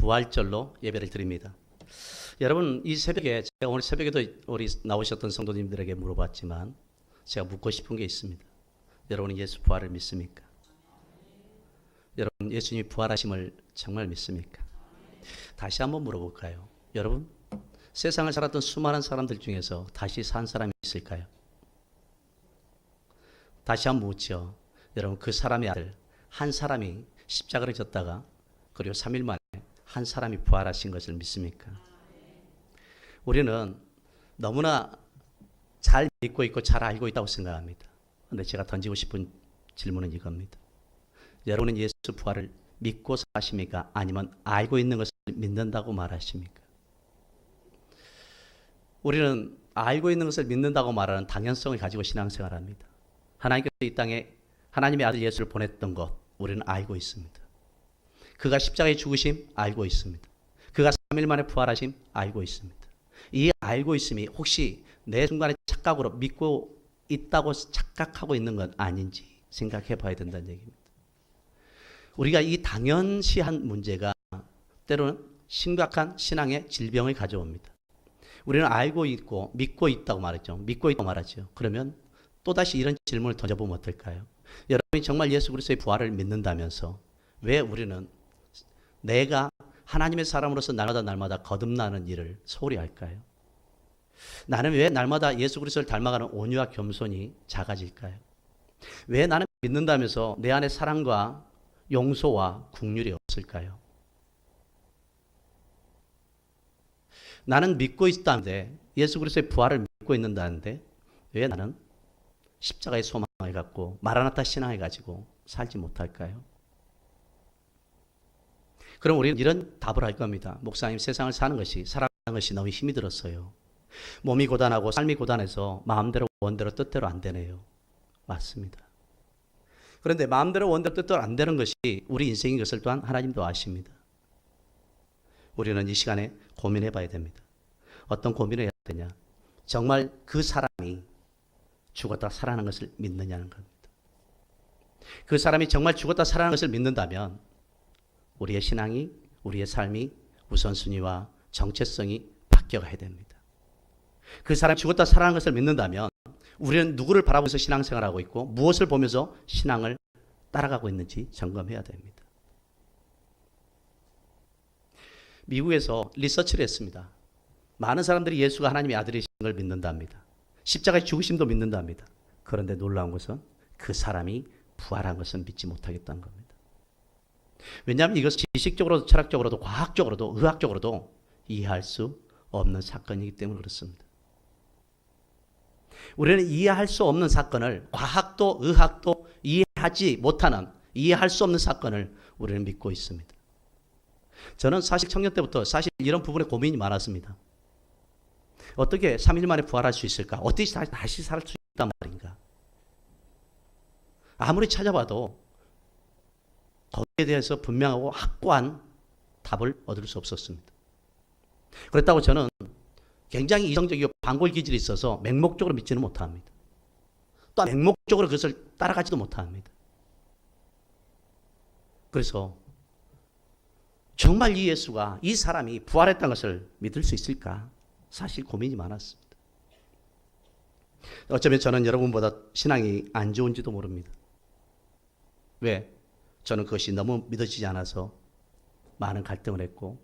부활절로 예배를 드립니다. 여러분, 이 새벽에 제가 오늘 새벽에도 우리 나오셨던 성도님들에게 물어봤지만 제가 묻고 싶은 게 있습니다. 여러분은 예수 부활을 믿습니까? 여러분, 예수님이 부활하심을 정말 믿습니까? 다시 한번 물어볼까요? 여러분, 세상을 살았던 수많은 사람들 중에서 다시 산 사람이 있을까요? 다시 한번 묻죠. 여러분, 그 사람의 아들 한 사람이 십자가를 졌다가 그리고 3일 만에 한 사람이 부활하신 것을 믿습니까? 우리는 너무나 잘 믿고 있고 잘 알고 있다고 생각합니다. 그런데 제가 던지고 싶은 질문은 이겁니다. 여러분은 예수 부활을 믿고 사십니까? 아니면 알고 있는 것을 믿는다고 말하십니까? 우리는 알고 있는 것을 믿는다고 말하는 당연성을 가지고 신앙생활합니다. 하나님께서 이 땅에 하나님의 아들 예수를 보냈던 것 우리는 알고 있습니다. 그가 십자가에 죽으심 알고 있습니다. 그가 3일 만에 부활하심 알고 있습니다. 이 알고 있음이 혹시 내 순간의 착각으로 믿고 있다고 착각하고 있는 건 아닌지 생각해 봐야 된다는 얘기입니다. 우리가 이 당연시한 문제가 때로는 심각한 신앙의 질병을 가져옵니다. 우리는 알고 있고 믿고 있다고 말했죠. 믿고 있다고 말하죠. 그러면 또다시 이런 질문을 던져보면 어떨까요? 여러분이 정말 예수 그리스도의 부활을 믿는다면서 왜 우리는 내가 하나님의 사람으로서 날마다 거듭나는 일을 소홀히 할까요? 나는 왜 날마다 예수 그리스도를 닮아가는 온유와 겸손이 작아질까요? 왜 나는 믿는다면서 내 안에 사랑과 용서와 긍휼이 없을까요? 나는 믿고 있다는데 예수 그리스도의 부활을 믿고 있는다는데 왜 나는 십자가의 소망을 갖고 마라나타 신앙을 가지고 살지 못할까요? 그럼 우리는 이런 답을 할 겁니다. 목사님, 세상을 사는 것이 살아가는 것이 너무 힘이 들었어요. 몸이 고단하고 삶이 고단해서 마음대로 원대로 뜻대로 안 되네요. 맞습니다. 그런데 마음대로 원대로 뜻대로 안 되는 것이 우리 인생인 것을 또한 하나님도 아십니다. 우리는 이 시간에 고민해 봐야 됩니다. 어떤 고민을 해야 되냐? 정말 그 사람이 죽었다 살아나는 것을 믿느냐는 겁니다. 그 사람이 정말 죽었다 살아나는 것을 믿는다면 우리의 신앙이, 우리의 삶이 우선순위와 정체성이 바뀌어가야 됩니다. 그 사람이 죽었다 살아나는 것을 믿는다면 우리는 누구를 바라보면서 신앙생활하고 있고 무엇을 보면서 신앙을 따라가고 있는지 점검해야 됩니다. 미국에서 리서치를 했습니다. 많은 사람들이 예수가 하나님의 아들이신 걸 믿는답니다. 십자가의 죽으심도 믿는답니다. 그런데 놀라운 것은 그 사람이 부활한 것은 믿지 못하겠다는 겁니다. 왜냐하면 이것은 지식적으로도 철학적으로도 과학적으로도 의학적으로도 이해할 수 없는 사건이기 때문에 그렇습니다. 우리는 이해할 수 없는 사건을 과학도 의학도 이해하지 못하는 이해할 수 없는 사건을 우리는 믿고 있습니다. 저는 사실 청년 때부터 사실 이런 부분에 고민이 많았습니다. 어떻게 3일 만에 부활할 수 있을까? 어떻게 다시 살 수 있단 말인가? 아무리 찾아봐도 거기에 대해서 분명하고 확고한 답을 얻을 수 없었습니다. 그렇다고 저는 굉장히 이성적이고 반골 기질이 있어서 맹목적으로 믿지는 못합니다. 또 맹목적으로 그것을 따라가지도 못합니다. 그래서 정말 이 예수가 이 사람이 부활했다는 것을 믿을 수 있을까? 사실 고민이 많았습니다. 어쩌면 저는 여러분보다 신앙이 안 좋은지도 모릅니다. 왜? 저는 그것이 너무 믿어지지 않아서 많은 갈등을 했고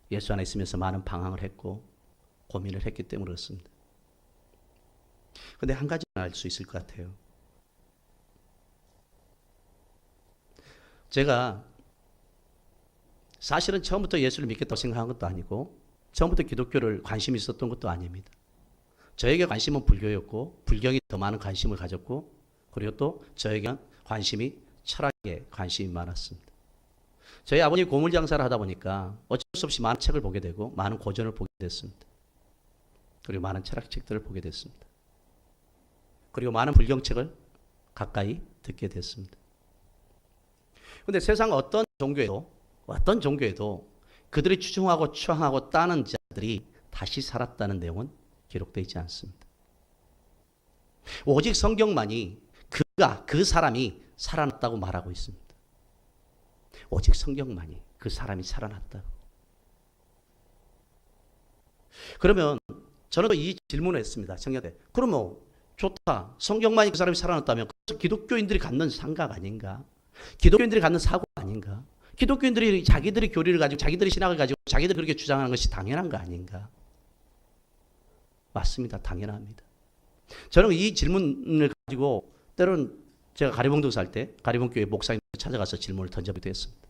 예수 안에 있으면서 많은 방황을 했고 고민을 했기 때문에 그렇습니다. 그런데 한 가지는 알 수 있을 것 같아요. 제가 사실은 처음부터 예수를 믿겠다고 생각한 것도 아니고 처음부터 기독교를 관심이 있었던 것도 아닙니다. 저에게 관심은 불교였고 불경이 더 많은 관심을 가졌고 그리고 또 저에게는 관심이 철학에 관심이 많았습니다. 저희 아버님이 고물 장사를 하다 보니까 어쩔 수 없이 많은 책을 보게 되고 많은 고전을 보게 됐습니다. 그리고 많은 철학책들을 보게 됐습니다. 그리고 많은 불경책을 가까이 듣게 됐습니다. 그런데 세상 어떤 종교에도 그들이 추종하고 추앙하고 따는 자들이 다시 살았다는 내용은 기록되어 있지 않습니다. 오직 성경만이 그 사람이 살아났다고 말하고 있습니다. 오직 성경만이 그 사람이 살아났다고. 그러면 저는 이 질문을 했습니다. 청년들. 그러면 좋다. 성경만이 그 사람이 살아났다면 그것은 기독교인들이 갖는 생각 아닌가? 기독교인들이 갖는 사고 아닌가? 기독교인들이 자기들이 교리를 가지고 자기들이 신학을 가지고 자기들이 그렇게 주장하는 것이 당연한 거 아닌가? 맞습니다. 당연합니다. 저는 이 질문을 가지고 때로는 제가 가리봉도 살 때 가리봉교회 목사님들 찾아가서 질문을 던져보기도 했습니다.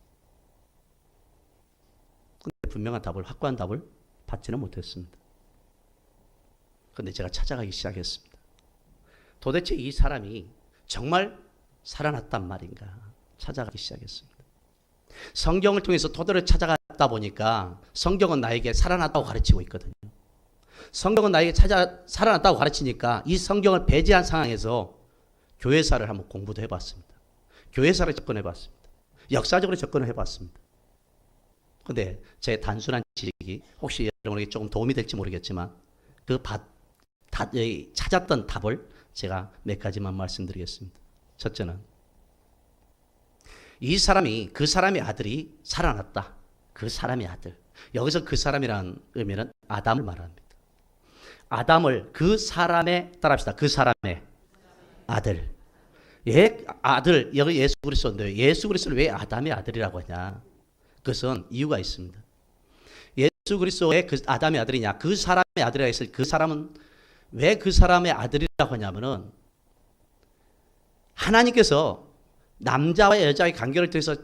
근데 분명한 답을, 확고한 답을 받지는 못했습니다. 근데 제가 찾아가기 시작했습니다. 도대체 이 사람이 정말 살아났단 말인가 찾아가기 시작했습니다. 성경을 통해서 토대를 찾아가다 보니까 성경은 나에게 살아났다고 가르치고 있거든요. 성경은 나에게 살아났다고 가르치니까 이 성경을 배제한 상황에서 교회사를 한번 공부도 해봤습니다. 교회사를 접근해봤습니다. 역사적으로 접근을 해봤습니다. 근데 제 단순한 지식이 혹시 여러분에게 조금 도움이 될지 모르겠지만 찾았던 답을 제가 몇 가지만 말씀드리겠습니다. 첫째는 이 사람이, 그 사람의 아들이 살아났다. 그 사람의 아들. 여기서 그 사람이라는 의미는 아담을 말합니다. 아담을 그 사람의, 따라합시다. 그 사람의 아들. 아들, 여기 예수 그리스도인데 예수 그리스도를 왜 아담의 아들이라고 하냐? 그것은 이유가 있습니다. 예수 그리스도의 그 아담의 아들이냐? 그 사람의 아들이라 했을 그 사람은 왜 그 사람의 아들이라고 하냐면은 하나님께서 남자와 여자의 관계를 통해서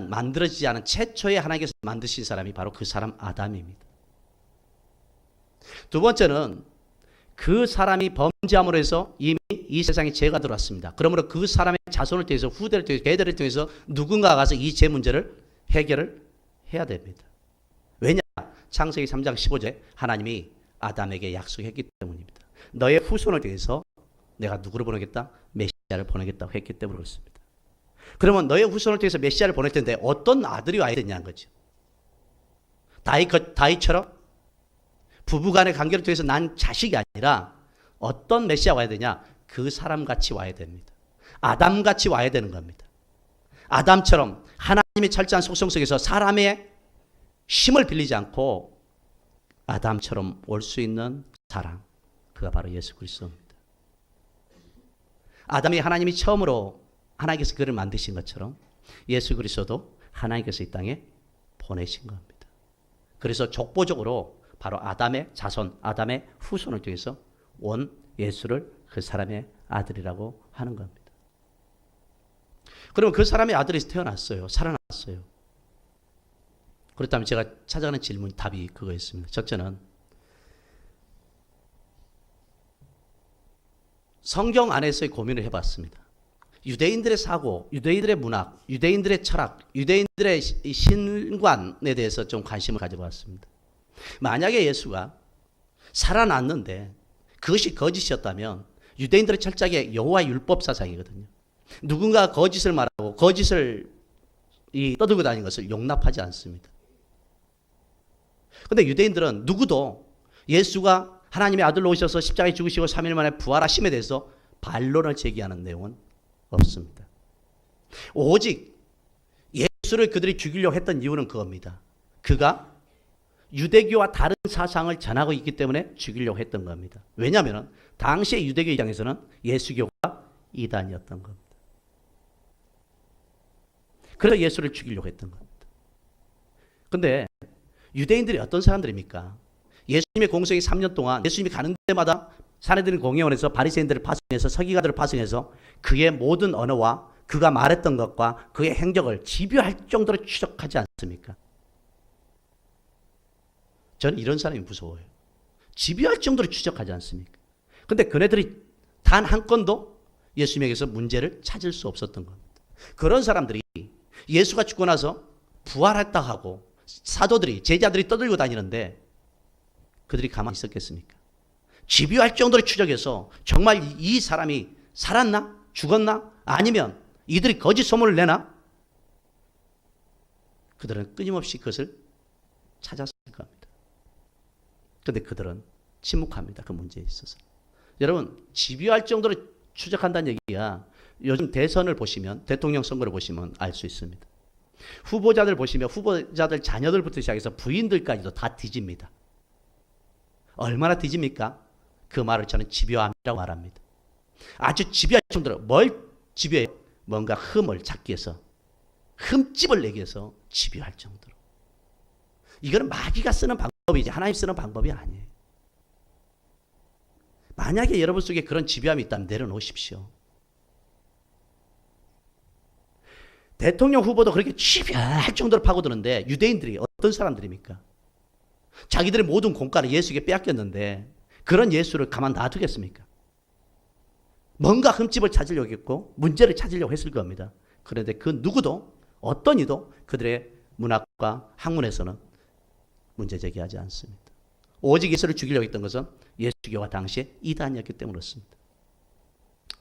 만들어지지 않은 최초의 하나님께서 만드신 사람이 바로 그 사람 아담입니다. 두 번째는 그 사람이 범죄함으로 해서 이미 이 세상에 죄가 들어왔습니다. 그러므로 그 사람의 자손을 통해서 후대를 통해서 계대를 통해서 누군가가 가서 이 죄 문제를 해결을 해야 됩니다. 왜냐? 창세기 3장 15절에 하나님이 아담에게 약속했기 때문입니다. 너의 후손을 통해서 내가 누구를 보내겠다? 메시아를 보내겠다고 했기 때문에 그렇습니다. 그러면 너의 후손을 통해서 메시아를 보낼 텐데 어떤 아들이 와야 되냐는 거죠. 다윗처럼 부부간의 관계를 통해서 난 자식이 아니라 어떤 메시아가 와야 되냐? 그 사람같이 와야 됩니다. 아담같이 와야 되는 겁니다. 아담처럼 하나님의 철저한 속성 속에서 사람의 힘을 빌리지 않고 아담처럼 올 수 있는 사람, 그가 바로 예수 그리스도입니다. 아담이 하나님이 처음으로 하나님께서 그를 만드신 것처럼 예수 그리스도도 하나님께서 이 땅에 보내신 겁니다. 그래서 족보적으로 바로 아담의 자손, 아담의 후손을 통해서 온 예수를 그 사람의 아들이라고 하는 겁니다. 그러면 그 사람의 아들이 태어났어요. 살아났어요. 그렇다면 제가 찾아가는 질문, 답이 그거였습니다. 첫째는 성경 안에서의 고민을 해봤습니다. 유대인들의 사고, 유대인들의 문학, 유대인들의 철학, 유대인들의 신관에 대해서 좀 관심을 가져봤습니다. 만약에 예수가 살아났는데 그것이 거짓이었다면 유대인들의 철저하게 여호와 율법 사상이거든요. 누군가 거짓을 말하고 거짓을 떠들고 다니는 것을 용납하지 않습니다. 그런데 유대인들은 누구도 예수가 하나님의 아들로 오셔서 십자가에 죽으시고 3일 만에 부활하심에 대해서 반론을 제기하는 내용은 없습니다. 오직 예수를 그들이 죽이려고 했던 이유는 그겁니다. 그가 유대교와 다른 사상을 전하고 있기 때문에 죽이려고 했던 겁니다. 왜냐하면 당시의 유대교 입장에서는 예수교가 이단이었던 겁니다. 그래서 예수를 죽이려고 했던 겁니다. 그런데 유대인들이 어떤 사람들입니까? 예수님의 공생이 3년 동안 예수님이 가는 데마다 사내들인 공회원에서 바리새인들을 파송해서 서기관들을 파송해서 그의 모든 언어와 그가 말했던 것과 그의 행적을 집요할 정도로 추적하지 않습니까? 저는 이런 사람이 무서워요. 집요할 정도로 추적하지 않습니까? 그런데 그네들이 단 한 건도 예수님에게서 문제를 찾을 수 없었던 겁니다. 그런 사람들이 예수가 죽고 나서 부활했다 하고 사도들이, 제자들이 떠들고 다니는데 그들이 가만히 있었겠습니까? 집요할 정도로 추적해서 정말 이 사람이 살았나? 죽었나? 아니면 이들이 거짓 소문을 내나? 그들은 끊임없이 그것을 찾았을 겁니다. 그런데 그들은 침묵합니다. 그 문제에 있어서. 여러분, 집요할 정도로 추적한다는 얘기가 요즘 대선을 보시면, 대통령 선거를 보시면 알 수 있습니다. 후보자들 보시면 후보자들 자녀들부터 시작해서 부인들까지도 다 뒤집니다. 얼마나 뒤집니까? 그 말을 저는 집요함이라고 말합니다. 아주 집요할 정도로. 뭘 집요해요? 뭔가 흠을 찾기 위해서, 흠집을 내기 위해서 집요할 정도로. 이거는 마귀가 쓰는 방법이지 하나님 쓰는 방법이 아니에요. 만약에 여러분 속에 그런 집요함이 있다면 내려놓으십시오. 대통령 후보도 그렇게 집요할 정도로 파고드는데 유대인들이 어떤 사람들입니까? 자기들의 모든 공과를 예수에게 빼앗겼는데 그런 예수를 가만 놔두겠습니까? 뭔가 흠집을 찾으려고 했고 문제를 찾으려고 했을 겁니다. 그런데 그 누구도 어떤 이도 그들의 문학과 학문에서는 문제 제기하지 않습니다. 오직 예수를 죽이려고 했던 것은 예수교가 당시에 이단이었기 때문에 그렇습니다.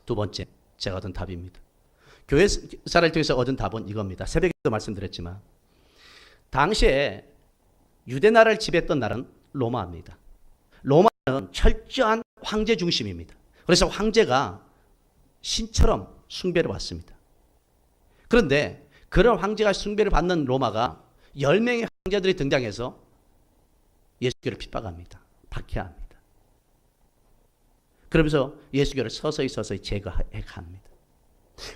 두 번째, 제가 얻은 답입니다. 교회사를 통해서 얻은 답은 이겁니다. 새벽에도 말씀드렸지만 당시에 유대 나라를 지배했던 나라는 로마입니다. 로마는 철저한 황제 중심입니다. 그래서 황제가 신처럼 숭배를 받습니다. 그런데 그런 황제가 숭배를 받는 로마가 10명의 황제들이 등장해서 예수교를 핍박합니다. 박해합니다. 그러면서 예수교를 서서히 제거해갑니다.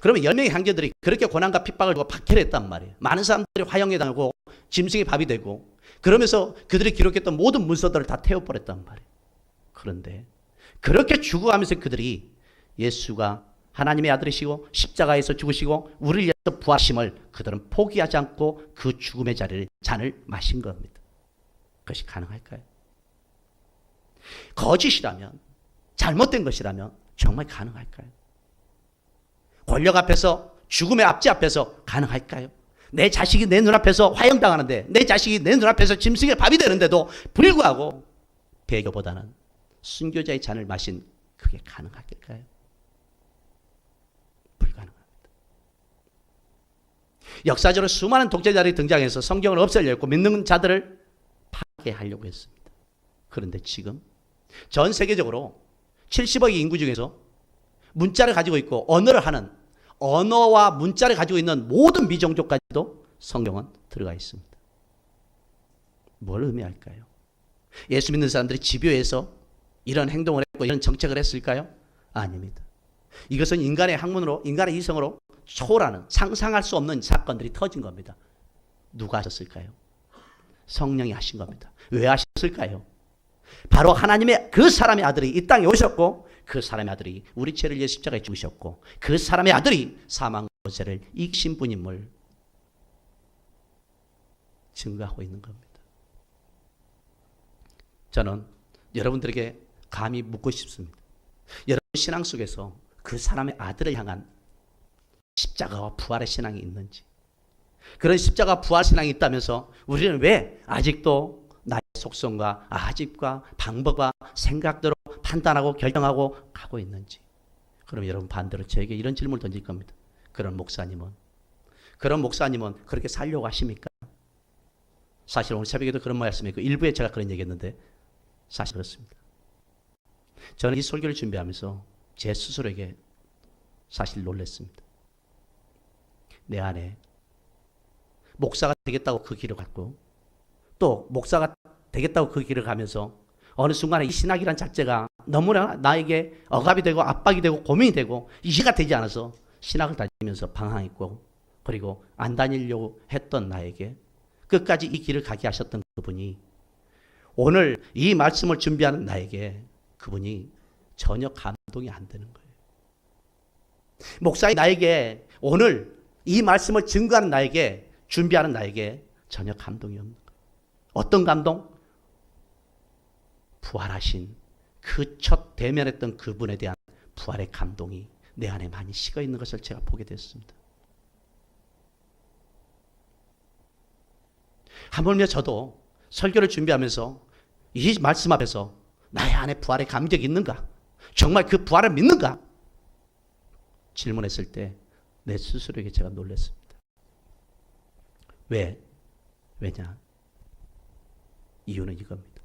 그러면 10명의 황제들이 그렇게 고난과 핍박을 주고 박해를 했단 말이에요. 많은 사람들이 화형에 당하고 짐승의 밥이 되고 그러면서 그들이 기록했던 모든 문서들을 다 태워버렸단 말이에요. 그런데 그렇게 죽어가면서 그들이 예수가 하나님의 아들이시고 십자가에서 죽으시고 우리를 위해서 부활하심을 그들은 포기하지 않고 그 죽음의 잔을 마신 겁니다. 그것이 가능할까요? 거짓이라면, 잘못된 것이라면 정말 가능할까요? 권력 앞에서, 죽음의 압제 앞에서 가능할까요? 내 자식이 내 눈앞에서 화형당하는데, 내 자식이 내 눈앞에서 짐승의 밥이 되는데도 불구하고 배교보다는 순교자의 잔을 마신 그게 가능할까요? 불가능합니다. 역사적으로 수많은 독재자들이 등장해서 성경을 없애려고 했고 믿는 자들을 파괴하려고 했습니다. 그런데 지금 전 세계적으로 70억의 인구 중에서 문자를 가지고 있고 언어를 하는, 언어와 문자를 가지고 있는 모든 미종족까지도 성경은 들어가 있습니다. 뭘 의미할까요? 예수 믿는 사람들이 집요해서 이런 행동을 했고 이런 정책을 했을까요? 아닙니다. 이것은 인간의 학문으로, 인간의 이성으로 초월하는, 상상할 수 없는 사건들이 터진 겁니다. 누가 하셨을까요? 성령이 하신 겁니다. 왜 하셨을까요? 바로 하나님의 그 사람의 아들이 이 땅에 오셨고 그 사람의 아들이 우리 죄를 위해 십자가에 죽으셨고 그 사람의 아들이 사망과 죄를 이기신 분임을 증거하고 있는 겁니다. 저는 여러분들에게 감히 묻고 싶습니다. 여러분 신앙 속에서 그 사람의 아들을 향한 십자가와 부활의 신앙이 있는지, 그런 십자가 부활 신앙이 있다면서 우리는 왜 아직도 나의 속성과 아집과 방법과 생각대로 판단하고 결정하고 가고 있는지. 그럼 여러분 반대로 저에게 이런 질문을 던질 겁니다. 그런 목사님은 그렇게 살려고 하십니까? 사실 오늘 새벽에도 그런 말씀이고 일부에 제가 그런 얘기했는데 사실 그렇습니다. 저는 이 설교를 준비하면서 제 스스로에게 사실 놀랐습니다. 내 안에 목사가 되겠다고 그 길을 갔고 또 목사가 되겠다고 그 길을 가면서 어느 순간에 이 신학이란 자체가 너무나 나에게 억압이 되고 압박이 되고 고민이 되고 이해가 되지 않아서 신학을 다니면서 방황했고 그리고 안 다니려고 했던 나에게 끝까지 이 길을 가게 하셨던 그분이 오늘 이 말씀을 준비하는 나에게 그분이 전혀 감동이 안 되는 거예요. 목사인 나에게 오늘 이 말씀을 증거하는 나에게 준비하는 나에게 전혀 감동이 없는 거예요. 어떤 감동? 부활하신 그 첫 대면했던 그분에 대한 부활의 감동이 내 안에 많이 식어 있는 것을 제가 보게 됐습니다. 하물며 저도 설교를 준비하면서 이 말씀 앞에서 나의 안에 부활의 감격이 있는가? 정말 그 부활을 믿는가? 질문했을 때 내 스스로에게 제가 놀랐습니다. 왜냐? 이유는 이겁니다.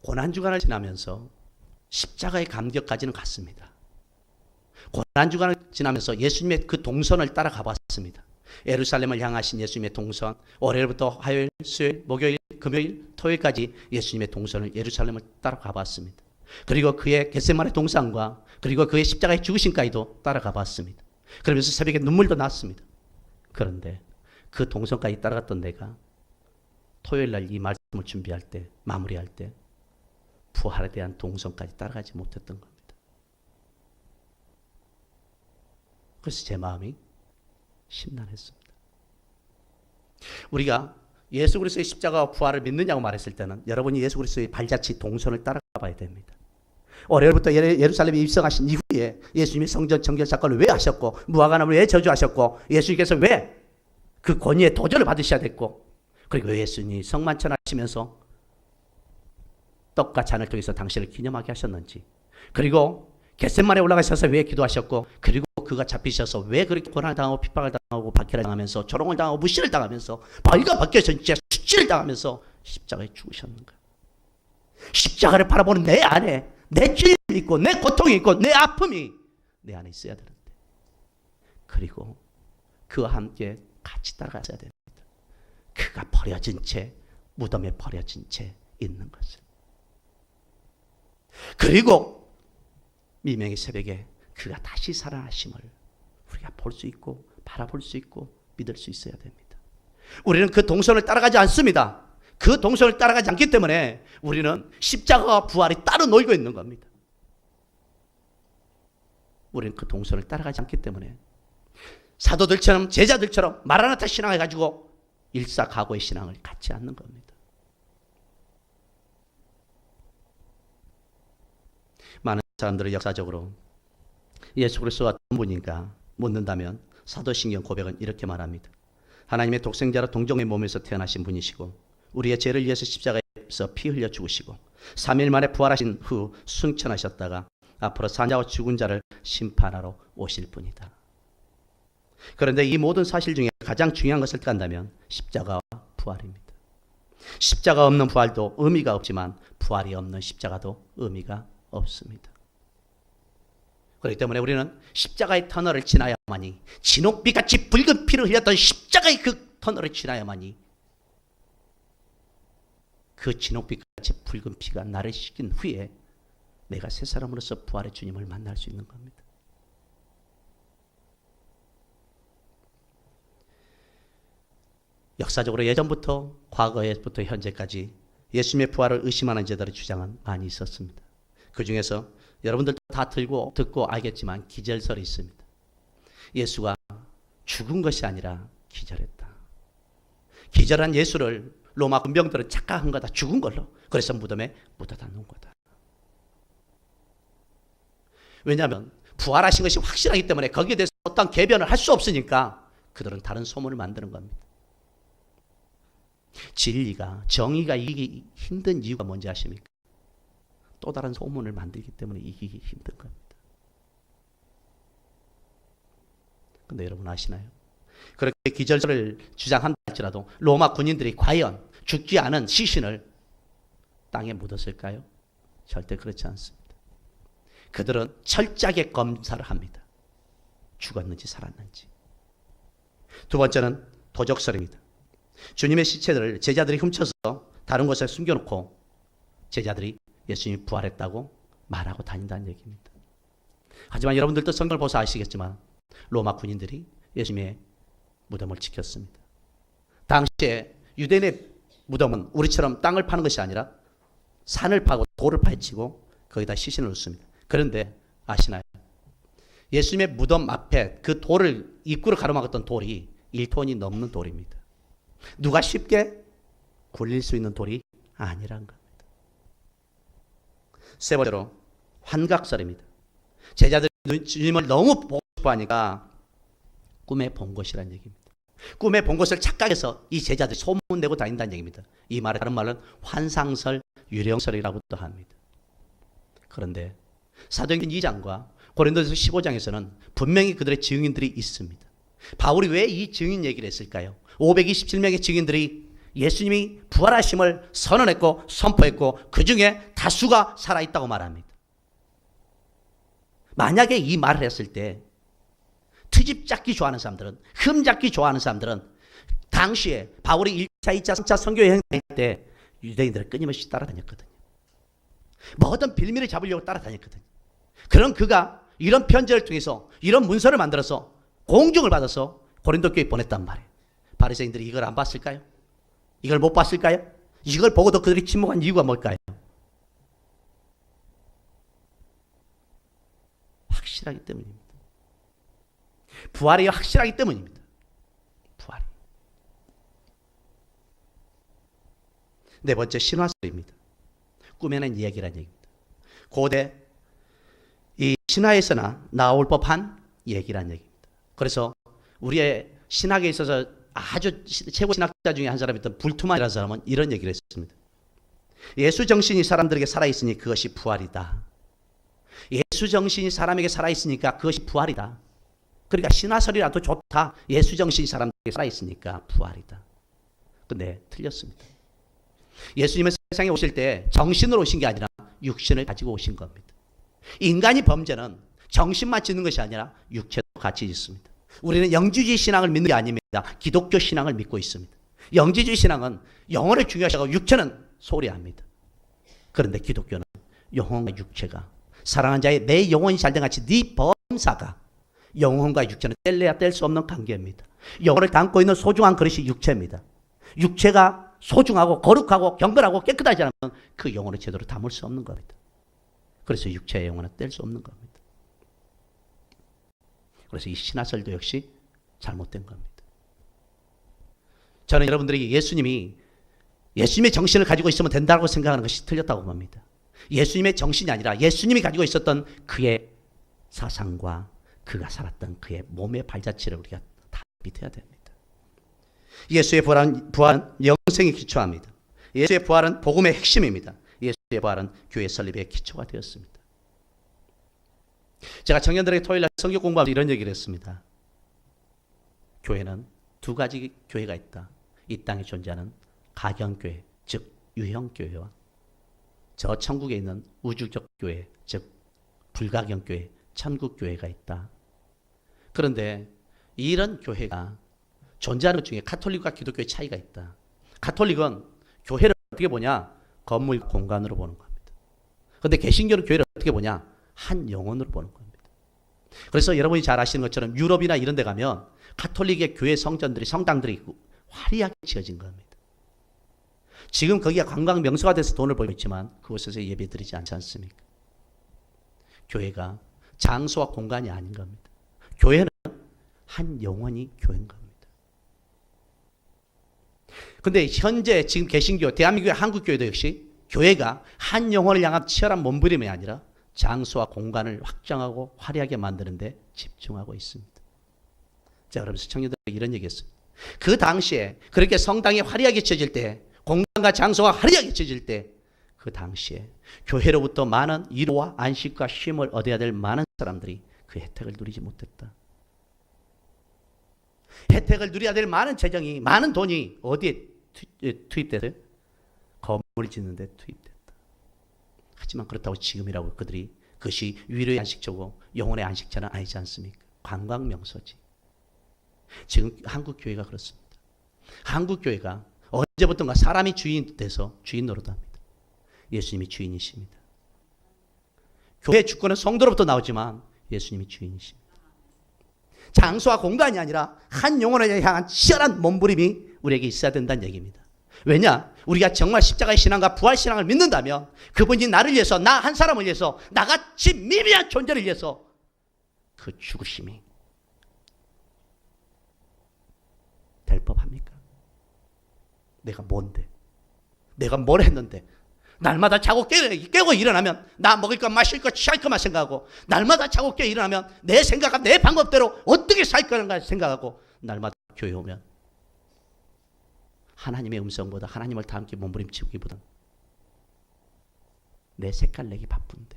고난주간을 지나면서 십자가의 감격까지는 갔습니다. 고난주간을 지나면서 예수님의 그 동선을 따라가 봤습니다. 예루살렘을 향하신 예수님의 동선, 월요일부터 화요일, 수요일, 목요일, 금요일, 토요일까지 예수님의 동선을 예루살렘을 따라가 봤습니다. 그리고 그의 겟세마네 동산과 그리고 그의 십자가의 죽으심까지도 따라가 봤습니다. 그러면서 새벽에 눈물도 났습니다. 그런데 그 동선까지 따라갔던 내가 토요일 날 이 말씀을 준비할 때, 마무리할 때 부활에 대한 동선까지 따라가지 못했던 겁니다. 그래서 제 마음이 심란했습니다. 우리가 예수 그리스도의 십자가와 부활을 믿느냐고 말했을 때는 여러분이 예수 그리스도의 발자취 동선을 따라가 봐야 됩니다. 월요일부터 예루살렘에 입성하신 이후에 예수님이 성전 정결 사건을 왜 하셨고, 무화과나무를 왜 저주하셨고, 예수님께서 왜 그 권위의 도전을 받으셔야 됐고, 그리고 예수님이 성만찬하시면서 떡과 잔을 통해서 당신을 기념하게 하셨는지, 그리고 겟세마네에 올라가셔서 왜 기도하셨고, 그리고 그가 잡히셔서 왜 그렇게 고난을 당하고 핍박을 당하고 박해를 당하면서 조롱을 당하고 무시를 당하면서 발과 벗겨서 진짜 수치를 당하면서 십자가에 죽으셨는가. 십자가를 바라보는 내 안에 내 찔림이 있고 내 고통이 있고 내 아픔이 내 안에 있어야 되는데, 그리고 그와 함께 같이 따라가야 됩니다. 그가 버려진 채, 무덤에 버려진 채 있는 것을. 그리고 미명의 새벽에 그가 다시 살아나심을 우리가 볼 수 있고 바라볼 수 있고 믿을 수 있어야 됩니다. 우리는 그 동선을 따라가지 않습니다. 그 동선을 따라가지 않기 때문에 우리는 십자가와 부활이 따로 놀고 있는 겁니다. 우리는 그 동선을 따라가지 않기 때문에 사도들처럼 제자들처럼 마라나타 신앙을 가지고 일사각오의 신앙을 갖지 않는 겁니다. 많은 사람들은 역사적으로 예수 그리스도가 어떤 분인가 묻는다면 사도신경 고백은 이렇게 말합니다. 하나님의 독생자로 동정의 몸에서 태어나신 분이시고 우리의 죄를 위해서 십자가에서 피 흘려 죽으시고 3일 만에 부활하신 후 승천하셨다가 앞으로 사자와 죽은 자를 심판하러 오실 분이다. 그런데 이 모든 사실 중에 가장 중요한 것을 깐다면 십자가와 부활입니다. 십자가 없는 부활도 의미가 없지만 부활이 없는 십자가도 의미가 없습니다. 그렇기 때문에 우리는 십자가의 터널을 지나야만이, 진옥비같이 붉은 피를 흘렸던 십자가의 그 터널을 지나야만이 그 진옥비같이 붉은 피가 나를 씻긴 후에 내가 새 사람으로서 부활의 주님을 만날 수 있는 겁니다. 역사적으로 예전부터 과거에부터 현재까지 예수님의 부활을 의심하는 자들의 주장은 많이 있었습니다. 그 중에서 여러분들도 다 듣고 알겠지만 기절설이 있습니다. 예수가 죽은 것이 아니라 기절했다. 기절한 예수를 로마 군병들은 착각한 거다. 죽은 걸로. 그래서 무덤에 묻어다 놓은 거다. 왜냐하면 부활하신 것이 확실하기 때문에 거기에 대해서 어떤 개변을 할 수 없으니까 그들은 다른 소문을 만드는 겁니다. 진리가, 정의가 이기기 힘든 이유가 뭔지 아십니까? 또 다른 소문을 만들기 때문에 이기기 힘든 겁니다. 근데 여러분 아시나요? 그렇게 기절설을 주장한다 할지라도 로마 군인들이 과연 죽지 않은 시신을 땅에 묻었을까요? 절대 그렇지 않습니다. 그들은 철저하게 검사를 합니다. 죽었는지 살았는지. 두 번째는 도적설입니다. 주님의 시체들을 제자들이 훔쳐서 다른 곳에 숨겨놓고 제자들이 예수님이 부활했다고 말하고 다닌다는 얘기입니다. 하지만 여러분들도 성경을 보셔서 아시겠지만 로마 군인들이 예수님의 무덤을 지켰습니다. 당시에 유대인의 무덤은 우리처럼 땅을 파는 것이 아니라 산을 파고 돌을 파헤치고 거기다 시신을 넣습니다. 그런데 아시나요? 예수님의 무덤 앞에 그 돌을, 입구를 가로막았던 돌이 1톤이 넘는 돌입니다. 누가 쉽게 굴릴 수 있는 돌이 아니란 겁니다. 세 번째로 환각설입니다. 제자들이 주님을 너무 보고 싶어 하니까 꿈에 본 것이라는 얘기입니다. 꿈에 본 것을 착각해서 이 제자들이 소문내고 다닌다는 얘기입니다. 이 말의 다른 말은 환상설, 유령설이라고도 합니다. 그런데 사도행전 2장과 고린도전서 15장에서는 분명히 그들의 증인들이 있습니다. 바울이 왜 이 증인 얘기를 했을까요? 527명의 증인들이 예수님이 부활하심을 선언했고 선포했고 그 중에 다수가 살아있다고 말합니다. 만약에 이 말을 했을 때 트집 잡기 좋아하는 사람들은, 흠 잡기 좋아하는 사람들은 당시에 바울이 1차, 2차, 3차 선교여행 때 유대인들을 끊임없이 따라다녔거든요. 모든 빌미를 잡으려고 따라다녔거든요. 그럼 그가 이런 편지를 통해서 이런 문서를 만들어서 공중을 받아서 고린도 교회에 보냈단 말이에요. 바리새인들이 이걸 안 봤을까요? 이걸 못 봤을까요? 이걸 보고도 그들이 침묵한 이유가 뭘까요? 확실하기 때문입니다. 부활이 확실하기 때문입니다. 부활이. 네 번째, 신화설입니다. 꾸며낸 이야기라는 얘기입니다. 고대 이 신화에서나 나올 법한 얘기라는 얘기입니다. 그래서 우리의 신학에 있어서 아주 최고 신학자 중에 한 사람이었던 불투만이라는 사람은 이런 얘기를 했습니다. 예수 정신이 사람들에게 살아있으니 그것이 부활이다. 예수 정신이 사람에게 살아있으니까 그것이 부활이다. 그러니까 신화설이라도 좋다. 예수 정신이 사람들에게 살아있으니까 부활이다. 근데 틀렸습니다. 예수님은 세상에 오실 때 정신으로 오신 게 아니라 육신을 가지고 오신 겁니다. 인간이 범죄는 정신만 짓는 것이 아니라 육체도 같이 짓습니다. 우리는 영주주의 신앙을 믿는 게 아닙니다. 기독교 신앙을 믿고 있습니다. 영주주의 신앙은 영혼을 중요시하고 육체는 소홀히 합니다. 그런데 기독교는 영혼과 육체가 사랑한 자의 내 영혼이 잘된 같이 네 범사가 영혼과 육체는 뗄래야 뗄 수 없는 관계입니다. 영혼을 담고 있는 소중한 그릇이 육체입니다. 육체가 소중하고 거룩하고 경건하고 깨끗하지 않으면 그 영혼을 제대로 담을 수 없는 겁니다. 그래서 육체의 영혼은 뗄 수 없는 겁니다. 그래서 이 신화설도 역시 잘못된 겁니다. 저는 여러분들에게 예수님의 정신을 가지고 있으면 된다고 생각하는 것이 틀렸다고 봅니다. 예수님의 정신이 아니라 예수님이 가지고 있었던 그의 사상과 그가 살았던 그의 몸의 발자취를 우리가 다 믿어야 됩니다. 예수의 부활은 영생에 기초합니다. 예수의 부활은 복음의 핵심입니다. 예수의 부활은 교회 설립의 기초가 되었습니다. 제가 청년들에게 토요일날 성경 공부하면서 이런 얘기를 했습니다. 교회는 두 가지 교회가 있다. 이 땅에 존재하는 가경교회, 즉 유형교회와 저 천국에 있는 우주적 교회, 즉 불가경교회, 천국교회가 있다. 그런데 이런 교회가 존재하는 것 중에 가톨릭과 기독교의 차이가 있다. 가톨릭은 교회를 어떻게 보냐? 건물 공간으로 보는 겁니다. 그런데 개신교는 교회를 어떻게 보냐? 한 영혼으로 보는 겁니다. 그래서 여러분이 잘 아시는 것처럼 유럽이나 이런 데 가면 가톨릭의 교회 성당들이 화려하게 지어진 겁니다. 지금 거기가 관광 명소가 돼서 돈을 벌고 있지만 그곳에서 예배 드리지 않지 않습니까? 교회가 장소와 공간이 아닌 겁니다. 교회는 한 영혼이 교회인 겁니다. 근데 현재 지금 개신교, 대한민국의 한국교회도 역시 교회가 한 영혼을 향한 치열한 몸부림이 아니라 장소와 공간을 확장하고 화려하게 만드는 데 집중하고 있습니다. 자, 그러면서 청년들에게 이런 얘기했어요. 그 당시에 그렇게 성당이 화려하게 지어질 때, 공간과 장소가 화려하게 지어질 때, 그 당시에 교회로부터 많은 위로와 안식과 쉼을 얻어야 될 많은 사람들이 그 혜택을 누리지 못했다. 혜택을 누려야 될 많은 재정이, 많은 돈이 어디에 투입됐어요? 건물 짓는 데 투입됐다. 하지만 그렇다고 지금이라고 그들이 그것이 위로의 안식처고 영혼의 안식처는 아니지 않습니까? 관광 명소지. 지금 한국 교회가 그렇습니다. 한국 교회가 언제부턴가 사람이 주인 돼서 주인 노릇합니다. 예수님이 주인이십니다. 교회 주권은 성도로부터 나오지만 예수님이 주인이십니다. 장소와 공간이 아니라 한 영혼을 향한 치열한 몸부림이 우리에게 있어야 된다는 얘기입니다. 왜냐? 우리가 정말 십자가의 신앙과 부활 신앙을 믿는다면 그분이 나를 위해서, 나 한 사람을 위해서, 나같이 미미한 존재를 위해서 그 죽으심이 될 법합니까? 내가 뭔데? 내가 뭘 했는데? 날마다 자고 깨고 일어나면 나 먹을 것, 마실 것, 취할 것만 생각하고, 날마다 자고 깨고 일어나면 내 생각과 내 방법대로 어떻게 살 건가 생각하고, 날마다 교회 오면 하나님의 음성보다, 하나님을 다 함께 몸부림치기보다 내 색깔 내기 바쁜데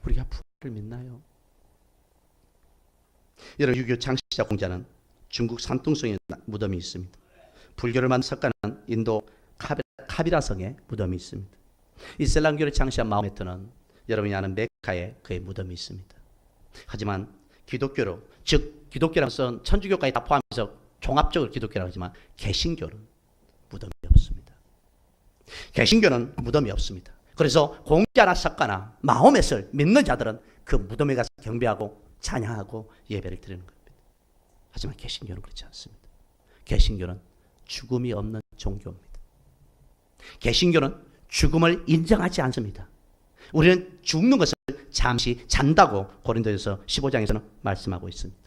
우리가 부활을 믿나요? 여러분, 유교 창시자 공자는 중국 산둥성에 무덤이 있습니다. 불교를 만든 석가는 인도 카비라 성에 무덤이 있습니다. 이슬람교를 창시한 마호메트는 여러분이 아는 메카에 그의 무덤이 있습니다. 하지만 기독교로, 즉 기독교라는 것은 천주교까지 다 포함해서 종합적으로 기독교라고 하지만 개신교는 무덤이 없습니다. 개신교는 무덤이 없습니다. 그래서 공짜나 석가나 마호멧을 믿는 자들은 그 무덤에 가서 경배하고 찬양하고 예배를 드리는 겁니다. 하지만 개신교는 그렇지 않습니다. 개신교는 죽음이 없는 종교입니다. 개신교는 죽음을 인정하지 않습니다. 우리는 죽는 것을 잠시 잔다고 고린도전서 15장에서는 말씀하고 있습니다.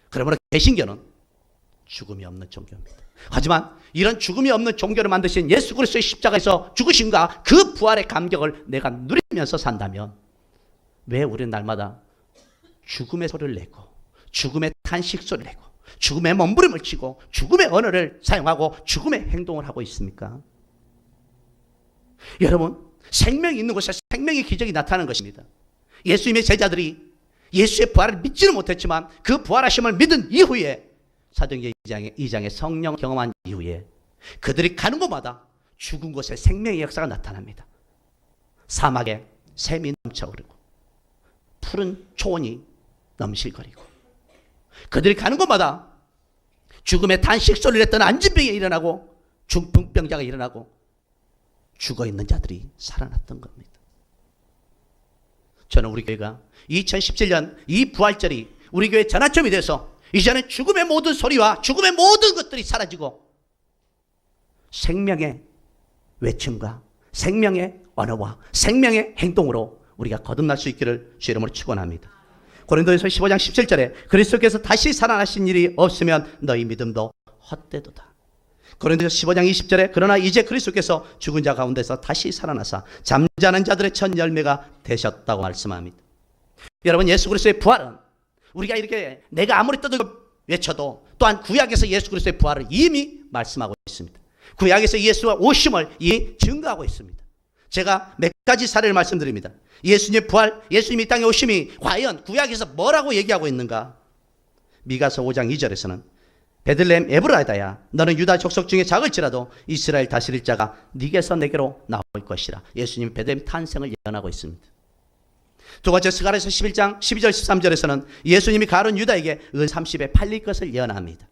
그러므로 개신교는 죽음이 없는 종교입니다. 하지만 이런 죽음이 없는 종교를 만드신 예수 그리스도의 십자가에서 죽으심과 그 부활의 감격을 내가 누리면서 산다면 왜 우리는 날마다 죽음의 소리를 내고 죽음의 탄식 소리를 내고 죽음의 몸부림을 치고 죽음의 언어를 사용하고 죽음의 행동을 하고 있습니까? 여러분, 생명이 있는 곳에 생명의 기적이 나타나는 것입니다. 예수님의 제자들이 예수의 부활을 믿지는 못했지만 그 부활하심을 믿은 이후에 사도행전 2장의 성령 경험한 이후에 그들이 가는 곳마다 죽은 곳에 생명의 역사가 나타납니다. 사막에 샘이 넘쳐흐르고 푸른 초원이 넘실거리고 그들이 가는 곳마다 죽음의 탄식 소리를 했던 안진병이 일어나고 중풍병자가 일어나고 죽어있는 자들이 살아났던 겁니다. 저는 우리 교회가 2017년 이 부활절이 우리 교회 전환점이 돼서 이제는 죽음의 모든 소리와 죽음의 모든 것들이 사라지고 생명의 외침과 생명의 언어와 생명의 행동으로 우리가 거듭날 수 있기를 주 이름으로 축원합니다. 고린도전서 15장 17절에 그리스도께서 다시 살아나신 일이 없으면 너희 믿음도 헛되도다. 고린도전서 15장 20절에 그러나 이제 그리스도께서 죽은 자 가운데서 다시 살아나사 잠자는 자들의 첫 열매가 되셨다고 말씀합니다. 여러분, 예수 그리스도의 부활은 우리가 이렇게 내가 아무리 떠들고 외쳐도 또한 구약에서 예수 그리스도의 부활을 이미 말씀하고 있습니다. 구약에서 예수와 오심을 이미 증거하고 있습니다. 제가 몇 가지 사례를 말씀드립니다. 예수님의 부활, 예수님이 이 땅에 오심이 과연 구약에서 뭐라고 얘기하고 있는가? 미가서 5장 2절에서는 베들레헴 에브라다야 너는 유다 족속 중에 작을지라도 이스라엘 다스릴 자가 네게서 내게로 나올 것이라. 예수님 베들레헴 탄생을 예언하고 있습니다. 두 번째 스가랴서 11장 12절 13절에서는 예수님이 가룟 유다에게 은 30에 팔릴 것을 예언합니다.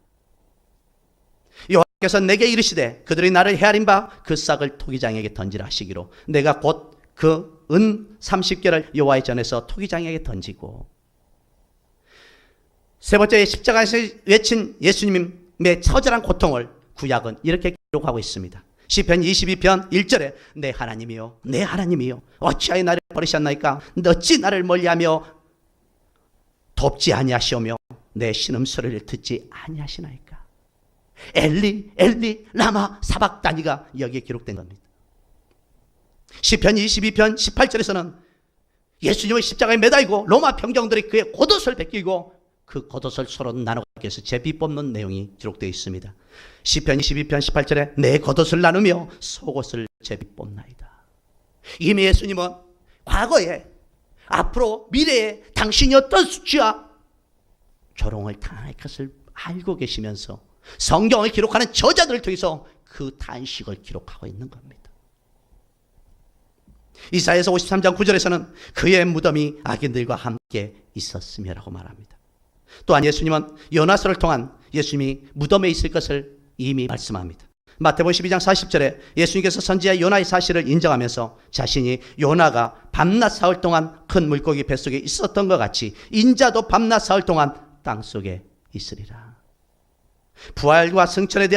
여호와께서 내게 이르시되 그들이 나를 헤아린 바 그 싹을 토기장에게 던지라 하시기로 내가 곧 그 은 30개를 여호와의 전에서 토기장에게 던지고. 세 번째 십자가에서 외친 예수님의 처절한 고통을 구약은 이렇게 기록하고 있습니다. 시편 22편 1절에 내 하나님이여 내 하나님이여 어찌하여 나를 버리셨나이까 어찌 나를 멀리하며 돕지 아니하시오며 내 신음소리를 듣지 아니하시나이까. 엘리 엘리 라마 사박다니가 여기에 기록된 겁니다. 시편 22편 18절에서는 예수님의 십자가에 매달리고 로마 병정들이 그의 겉옷을 벗기고 그 겉옷을 서로 나누기 위해서 제비 뽑는 내용이 기록되어 있습니다. 시편 22편 18절에 내 겉옷을 나누며 속옷을 제비 뽑나이다. 이미 예수님은 과거에 앞으로 미래에 당신이 어떤 수치와 조롱을 당할 것을 알고 계시면서 성경을 기록하는 저자들을 통해서 그 탄식을 기록하고 있는 겁니다. 이사야서 53장 9절에서는 그의 무덤이 악인들과 함께 있었으며라고 말합니다. 또한 예수님은 요나서를 통한 예수님이 무덤에 있을 것을 이미 말씀합니다. 마태복음 12장 40절에 예수님께서 선지자 요나의 사실을 인정하면서 자신이 요나가 밤낮 사흘 동안 큰 물고기 뱃속에 있었던 것 같이 인자도 밤낮 사흘 동안 땅속에 있으리라. 부활과 승천에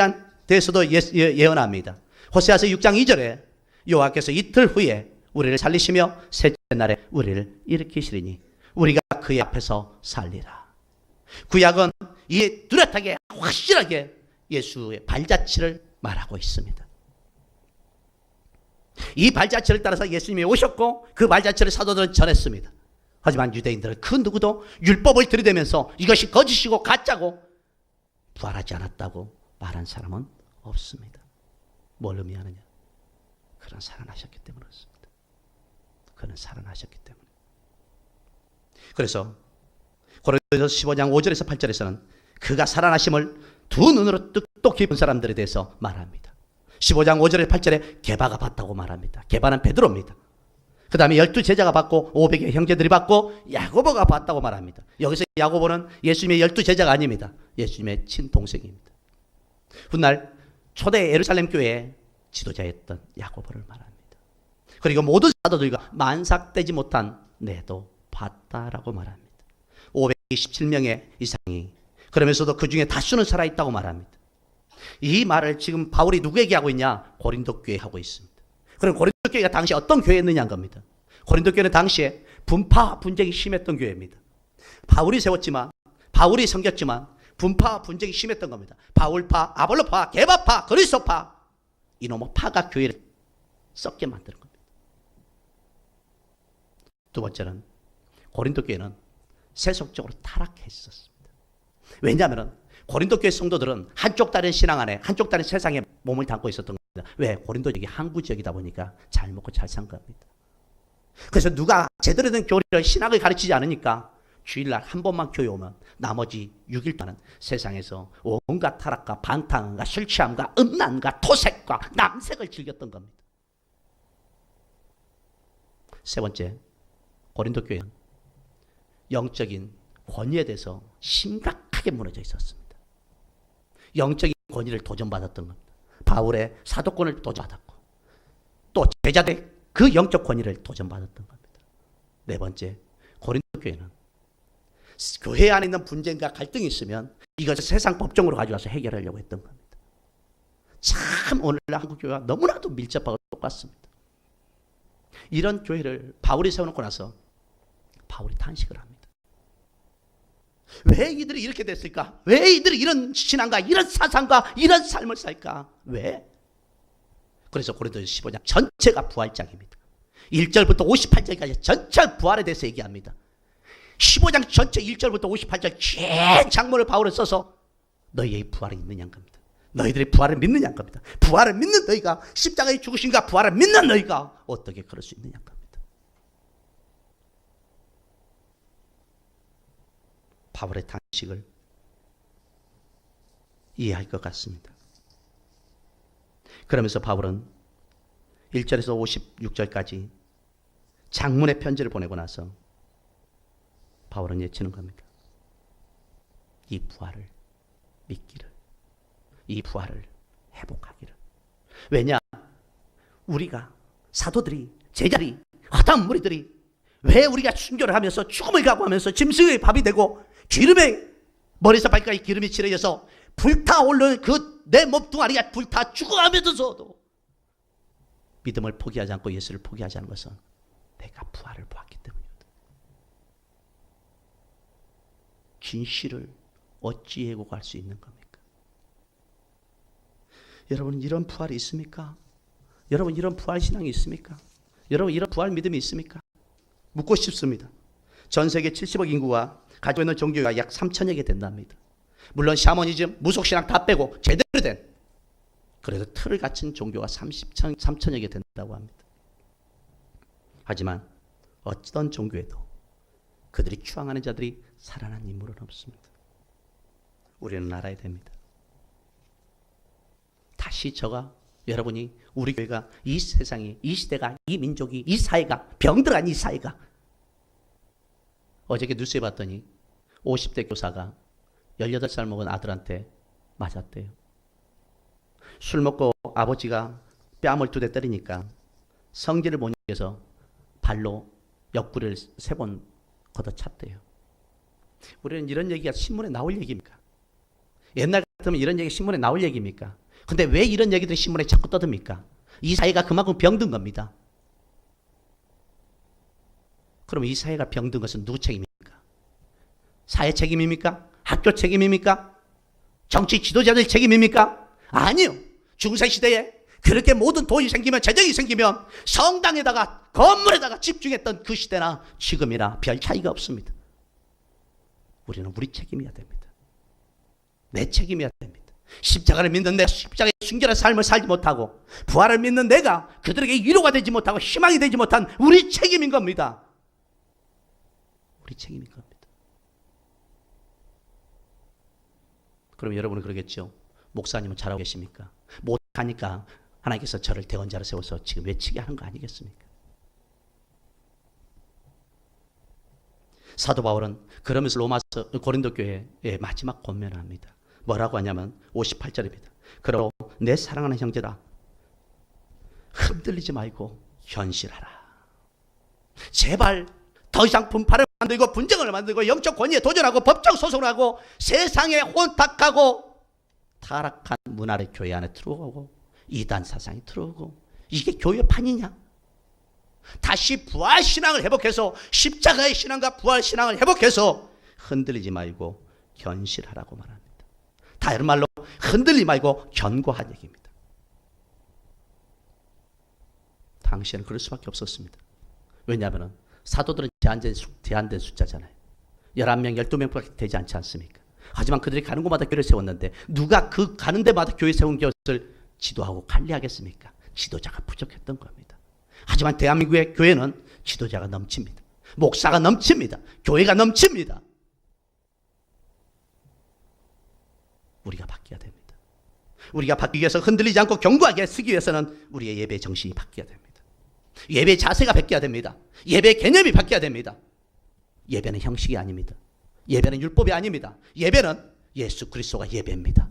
대해서도 예언합니다. 호세아서 6장 2절에 여호와께서 이틀 후에 우리를 살리시며 셋째 날에 우리를 일으키시리니 우리가 그의 앞에서 살리라. 구약은 이 뚜렷하게 확실하게 예수의 발자취를 말하고 있습니다. 이 발자취를 따라서 예수님이 오셨고 그 발자취를 사도들은 전했습니다. 하지만 유대인들은 그 누구도 율법을 들이대면서 이것이 거짓이고 가짜고 부활하지 않았다고 말한 사람은 없습니다. 뭘 의미하느냐? 그는 살아나셨기 때문에 그렇습니다. 그는 살아나셨기 때문에. 그래서 고린도전서 15장 5절에서 8절에서는 그가 살아나심을 두 눈으로 똑똑히 본 사람들에 대해서 말합니다. 15장 5절에 8절에 게바가 봤다고 말합니다. 게바는 베드로입니다. 그 다음에 12제자가 받고 500의 형제들이 받고 야고보가 받다고 말합니다. 여기서 야고보는 예수님의 12제자가 아닙니다. 예수님의 친동생입니다. 훗날 초대 예루살렘 교회의 지도자였던 야고보를 말합니다. 그리고 모든 사도들과 만삭되지 못한 내도 봤다라고 말합니다. 527명의 이상이, 그러면서도 그 중에 다수는 살아있다고 말합니다. 이 말을 지금 바울이 누구에게 하고 있냐? 고린도 교회에 하고 있습니다. 그럼 고린도 교회가 당시 어떤 교회였느냐는 겁니다. 고린도 교회는 당시에 분파 분쟁이 심했던 교회입니다. 바울이 세웠지만, 바울이 섬겼지만 분파 분쟁이 심했던 겁니다. 바울파, 아볼로파, 게바파, 그리스도파, 이놈의 파가 교회를 썩게 만드는 겁니다. 두 번째는 고린도 교회는 세속적으로 타락했었습니다. 왜냐하면 고린도 교회 성도들은 한쪽 다른 신앙 안에, 한쪽 다른 세상에 몸을 담고 있었던 겁니다. 왜? 고린도 지역이 항구 지역이다 보니까 잘 먹고 잘 산 겁니다. 그래서 누가 제대로 된 교리를, 신학을 가르치지 않으니까 주일날 한 번만 교회 오면 나머지 6일 동안 세상에서 온갖 타락과 방탕과 술 취함과 음란과 토색과 남색을 즐겼던 겁니다. 세 번째, 고린도 교회는 영적인 권위에 대해서 심각하게 무너져 있었습니다. 영적인 권위를 도전받았던 겁니다. 바울의 사도권을 도전받았고 또 제자들의 그 영적 권위를 도전받았던 겁니다. 네 번째, 고린도 교회는 교회 안에 있는 분쟁과 갈등이 있으면 이것을 세상 법정으로 가져와서 해결하려고 했던 겁니다. 참 오늘날 한국 교회와 너무나도 밀접하고 똑같습니다. 이런 교회를 바울이 세워놓고 나서 바울이 탄식을 합니다. 왜 이들이 이렇게 됐을까? 왜 이들이 이런 신앙과 이런 사상과 이런 삶을 살까? 왜? 그래서 고린도서 15장 전체가 부활장입니다. 1절부터 58절까지 전체 부활에 대해서 얘기합니다. 15장 전체 1절부터 58절 긴 장문을 바울을 써서 너희의 부활이 있느냐는 겁니다. 너희들이 부활을 믿느냐는 겁니다. 부활을 믿는 너희가, 십자가에 죽으신가 부활을 믿는 너희가 어떻게 그럴 수 있느냐는 겁니다. 바울의 탄식을 이해할 것 같습니다. 그러면서 바울은 1절에서 56절까지 장문의 편지를 보내고 나서 바울은 외치는 겁니다. 이 부활을 믿기를, 이 부활을 회복하기를. 왜냐? 우리가, 사도들이, 제자들이, 허다한 무리들이 왜 우리가 순교를 하면서 죽음을 각오하면서 짐승의 밥이 되고 기름에, 머리에서 발까지 기름이 칠해져서 불타오르는 그 내 몸뚱아리가 불타 죽어가면서도 믿음을 포기하지 않고 예수를 포기하지 않은 것은 내가 부활을 보았기 때문입니다. 긴 시를 어찌 예고할 수 있는 겁니까? 여러분, 이런 부활이 있습니까? 여러분, 이런 부활 신앙이 있습니까? 여러분, 이런 부활 믿음이 있습니까? 묻고 싶습니다. 전 세계 70억 인구가 가지고 있는 종교가 약 3천여 개 된답니다. 물론 샤머니즘, 무속신앙 다 빼고 제대로 된, 그래도 틀을 갖춘 종교가 3천여 개 된다고 합니다. 하지만 어떤 종교에도 그들이 추앙하는 자들이 살아난 인물은 없습니다. 우리는 알아야 됩니다. 다시 여러분이, 우리 교회가, 이 세상이, 이 시대가, 이 민족이, 이 사회가, 병들어간 이 사회가, 어저께 뉴스에 봤더니 50대 교사가 18살 먹은 아들한테 맞았대요. 술 먹고 아버지가 뺨을 2대 때리니까 성질을 못 이겨서 발로 옆구리를 3번 걷어찼대요. 우리는 이런 얘기가 신문에 나올 얘기입니까? 옛날 같으면 이런 얘기 신문에 나올 얘기입니까? 근데 왜 이런 얘기들이 신문에 자꾸 떠듭니까? 이 사회가 그만큼 병든 겁니다. 그럼 이 사회가 병든 것은 누구 책임입니까? 사회 책임입니까? 학교 책임입니까? 정치 지도자들 책임입니까? 아니요. 중세시대에 그렇게 모든 돈이 생기면, 재정이 생기면 성당에다가, 건물에다가 집중했던 그 시대나 지금이나 별 차이가 없습니다. 우리는 우리 책임이어야 됩니다. 내 책임이어야 됩니다. 십자가를 믿는 내가 십자가의 순결한 삶을 살지 못하고, 부활을 믿는 내가 그들에게 위로가 되지 못하고 희망이 되지 못한 우리 책임인 겁니다. 우리 책임인 겁니다. 그럼 여러분은 그러겠죠. 목사님은 잘하고 계십니까? 못하니까 하나님께서 저를 대언자로 세워서 지금 외치게 하는 거 아니겠습니까? 사도 바울은 그러면서 로마서 고린도 교회의 마지막 권면을 합니다. 뭐라고 하냐면 58절입니다. 그러므로 내 사랑하는 형제라, 흔들리지 말고 현실하라. 제발 더 이상 분파를 만들고 분쟁을 만들고 영적 권위에 도전하고 법적 소송을 하고 세상에 혼탁하고 타락한 문화를 교회 안에 들어오고 이단 사상이 들어오고, 이게 교회판이냐? 다시 부활신앙을 회복해서 십자가의 신앙과 부활신앙을 회복해서 흔들리지 말고 견실하라고 말합니다. 다른 말로 흔들리지 말고 견고한 얘기입니다. 당시에는 그럴 수밖에 없었습니다. 왜냐하면 사도들은 제한된 숫자잖아요. 11명, 12명밖에 되지 않지 않습니까? 하지만 그들이 가는 곳마다 교회를 세웠는데 누가 그 가는 데마다 교회 세운 것을 지도하고 관리하겠습니까? 지도자가 부족했던 겁니다. 하지만 대한민국의 교회는 지도자가 넘칩니다. 목사가 넘칩니다. 교회가 넘칩니다. 우리가 바뀌어야 됩니다. 우리가 바뀌기 위해서 흔들리지 않고 견고하게 쓰기 위해서는 우리의 예배 정신이 바뀌어야 됩니다. 예배 자세가 바뀌어야 됩니다. 예배 개념이 바뀌어야 됩니다. 예배는 형식이 아닙니다. 예배는 율법이 아닙니다. 예배는 예수 그리스도가 예배입니다.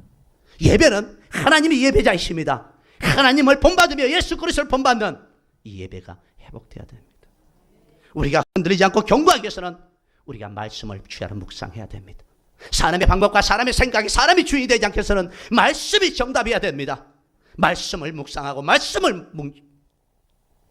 예배는 하나님이 예배자이십니다. 하나님을 본받으며 예수 그리스도를 본받는 이 예배가 회복되어야 됩니다. 우리가 흔들리지 않고 견고하기 위해서는 우리가 말씀을 주야로 묵상해야 됩니다. 사람의 방법과 사람의 생각이 사람이 주인이 되지 않게 해서는 말씀이 정답이어야 됩니다. 말씀을 묵상하고 말씀을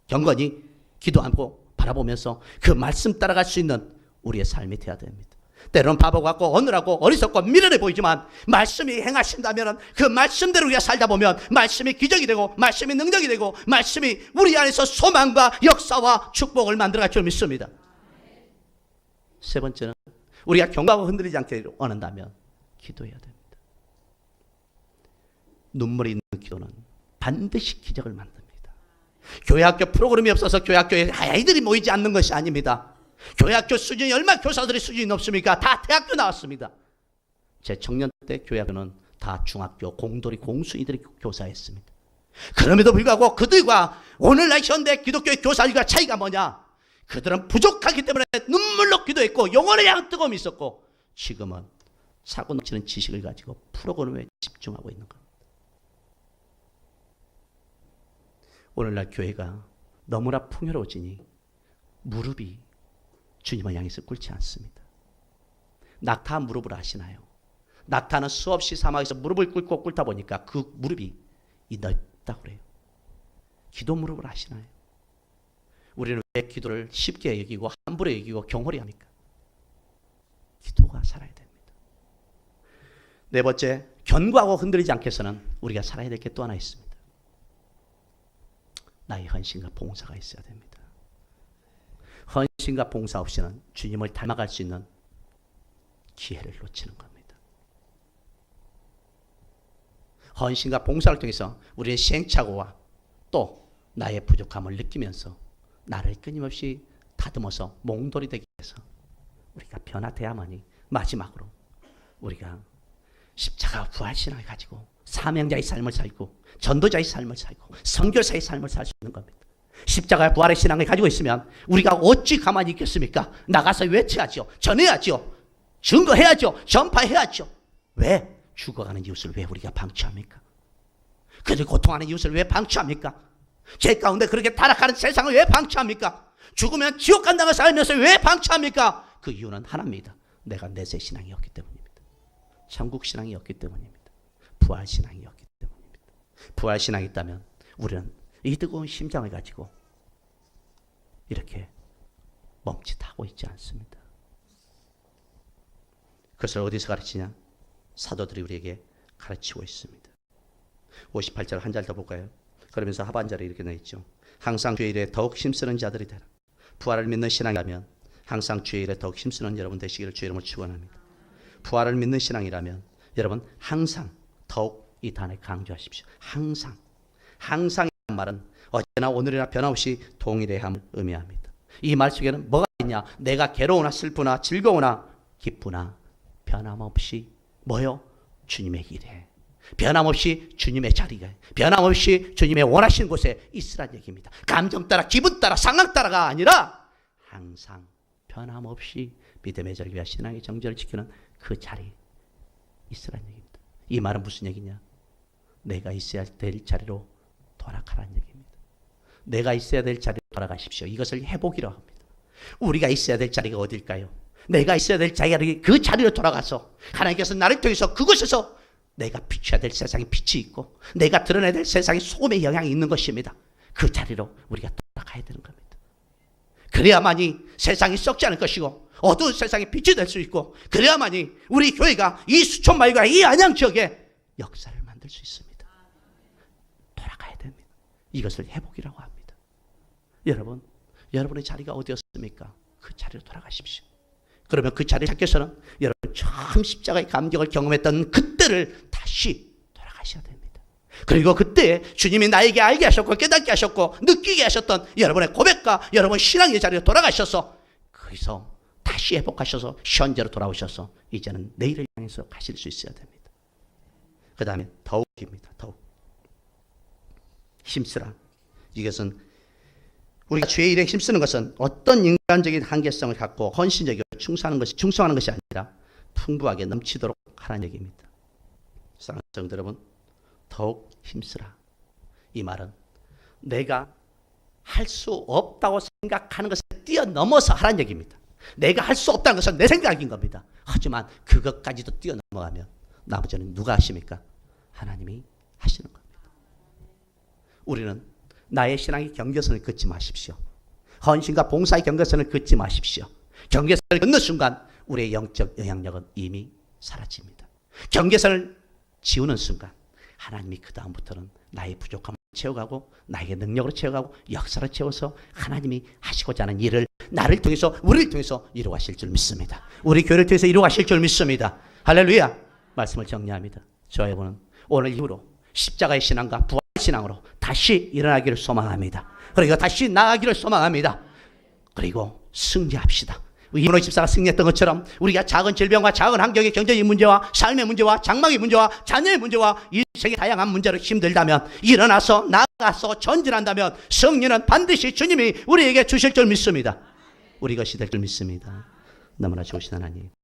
경건히 기도하고 바라보면서 그 말씀 따라갈 수 있는 우리의 삶이 되어야 됩니다. 때로는 바보 같고 어눌하고 어리석고 미련해 보이지만 말씀이 행하신다면 그 말씀대로 우리가 살다 보면 말씀이 기적이 되고 말씀이 능력이 되고 말씀이 우리 안에서 소망과 역사와 축복을 만들어갈 줄 믿습니다. 세 번째는 우리가 견고하고 흔들리지 않게 원한다면 기도해야 됩니다. 눈물이 있는 기도는 반드시 기적을 만듭니다. 교회학교 프로그램이 없어서 교회학교에 아이들이 모이지 않는 것이 아닙니다. 교회학교 수준이 얼마나 교사들의 수준이 높습니까? 다 대학교 나왔습니다. 제 청년 때 교회학교는 다 중학교 공돌이 공순이들이 교사했습니다. 그럼에도 불구하고 그들과 오늘날 현대 기독교의 교사들과 차이가 뭐냐? 그들은 부족하기 때문에 눈물로 기도했고 영혼의 향 뜨거움이 있었고, 지금은 사고 넘치는 지식을 가지고 프로그램에 집중하고 있는 겁니다. 오늘날 교회가 너무나 풍요로워지니 무릎이 주님을 향해서 꿇지 않습니다. 낙타 무릎을 아시나요? 낙타는 수없이 사막에서 무릎을 꿇고 꿇다 보니까 그 무릎이 넓다고 그래요. 기도 무릎을 아시나요? 우리는 왜 기도를 쉽게 여기고 함부로 여기고 경홀히 합니까? 기도가 살아야 됩니다. 네 번째, 견고하고 흔들리지 않게 해서는 우리가 살아야 될 게 또 하나 있습니다. 나의 헌신과 봉사가 있어야 됩니다. 헌신과 봉사 없이는 주님을 닮아갈 수 있는 기회를 놓치는 겁니다. 헌신과 봉사를 통해서 우리의 시행착오와 또 나의 부족함을 느끼면서 나를 끊임없이 다듬어서 몽돌이 되기 위해서 우리가 변화돼야만이 마지막으로 우리가 십자가 부활신앙을 가지고 사명자의 삶을 살고 전도자의 삶을 살고 선교사의 삶을 살 수 있는 겁니다. 십자가의 부활의 신앙을 가지고 있으면 우리가 어찌 가만히 있겠습니까? 나가서 외쳐야죠. 전해야죠. 증거해야죠. 전파해야죠. 왜? 죽어가는 이웃을 왜 우리가 방치합니까? 그들 고통하는 이웃을 왜 방치합니까? 죄 가운데 그렇게 타락하는 세상을 왜 방치합니까? 죽으면 지옥 간다고 살면서 왜 방치합니까? 그 이유는 하나입니다. 내가 내세 신앙이 없기 때문입니다. 천국 신앙이 없기 때문입니다. 부활 신앙이 없기 때문입니다. 부활 신앙이 있다면 우리는 이 뜨거운 심장을 가지고 이렇게 멈칫하고 있지 않습니다. 그것을 어디서 가르치냐? 사도들이 우리에게 가르치고 있습니다. 58절 한 절 더 볼까요? 그러면서 하반절에 이렇게 나 있죠. 항상 주의 일에 더욱 힘쓰는 자들이 되라. 부활을 믿는 신앙이라면 항상 주의 일에 더욱 힘쓰는 여러분 되시기를 주의 이름으로 축원합니다. 부활을 믿는 신앙이라면 여러분 항상 더욱 이 단을 강조하십시오. 항상. 항상이라는 말은 어제나 오늘이나 변함없이 동일함을 의미합니다. 이 말 속에는 뭐가 있냐? 내가 괴로우나 슬프나 즐거우나 기쁘나 변함없이 뭐요? 주님의 길에, 변함없이 주님의 자리에, 변함없이 주님의 원하시는 곳에 있으란 얘기입니다. 감정 따라, 기분 따라, 상황 따라가 아니라 항상 변함없이 믿음의 절기와 신앙의 정절을 지키는 그 자리에 있으라는 얘기입니다. 이 말은 무슨 얘기냐? 내가 있어야 될 자리로 돌아가라는 얘기입니다. 내가 있어야 될 자리로 돌아가십시오. 이것을 회복이라고 합니다. 우리가 있어야 될 자리가 어딜까요? 내가 있어야 될 자리, 그 자리로 돌아가서 하나님께서 나를 통해서 그곳에서 내가 비춰야 될 세상에 빛이 있고 내가 드러내야 될 세상에 소금의 영향이 있는 것입니다. 그 자리로 우리가 돌아가야 되는 겁니다. 그래야만이 세상이 썩지 않을 것이고 어두운 세상에 빛이 될 수 있고 그래야만이 우리 교회가 이 수촌마을과 이 안양 지역에 역사를 만들 수 있습니다. 돌아가야 됩니다. 이것을 회복이라고 합니다. 여러분, 여러분의 자리가 어디였습니까? 그 자리로 돌아가십시오. 그러면 그 자리를 찾기 위해서는 여러분 처음 십자가의 감격을 경험했던 그때를 다시 돌아가셔야 됩니다. 그리고 그때 주님이 나에게 알게 하셨고 깨닫게 하셨고 느끼게 하셨던 여러분의 고백과 여러분 신앙의 자리로 돌아가셔서 거기서 다시 회복하셔서 현재로 돌아오셔서 이제는 내일을 향해서 가실 수 있어야 됩니다. 그 다음에 더욱입니다. 더욱 힘쓰라. 이것은 우리가 주의 일에 힘쓰는 것은 어떤 인간적인 한계성을 갖고 헌신적이고 충성하는 것이 아니라 풍부하게 넘치도록 하라는 얘기입니다. 사랑하는 성도 여러분, 더욱 힘쓰라. 이 말은 내가 할 수 없다고 생각하는 것을 뛰어넘어서 하라는 얘기입니다. 내가 할 수 없다는 것은 내 생각인 겁니다. 하지만 그것까지도 뛰어넘어가면 나머지는 누가 하십니까? 하나님이 하시는 겁니다. 우리는 나의 신앙의 경계선을 긋지 마십시오. 헌신과 봉사의 경계선을 긋지 마십시오. 경계선을 긋는 순간 우리의 영적 영향력은 이미 사라집니다. 경계선을 지우는 순간 하나님이 그 다음부터는 나의 부족함을 채워가고 나에게 능력으로 채워가고 역사를 채워서 하나님이 하시고자 하는 일을 나를 통해서 우리를 통해서 이루어가실 줄 믿습니다. 우리 교회를 통해서 이루어가실 줄 믿습니다. 할렐루야. 말씀을 정리합니다. 저와 여러분은 오늘 이후로 십자가의 신앙과 부활의 신앙으로 다시 일어나기를 소망합니다. 그리고 다시 나아가기를 소망합니다. 그리고 승리합시다. 이문호 집사가 승리했던 것처럼 우리가 작은 질병과 작은 환경의 경제적인 문제와 삶의 문제와 장막의 문제와 자녀의 문제와 인생의 다양한 문제로 힘들다면 일어나서 나가서 전진한다면 승리는 반드시 주님이 우리에게 주실 줄 믿습니다. 우리 것이 될 줄 믿습니다. 너무나 좋으신 하나님.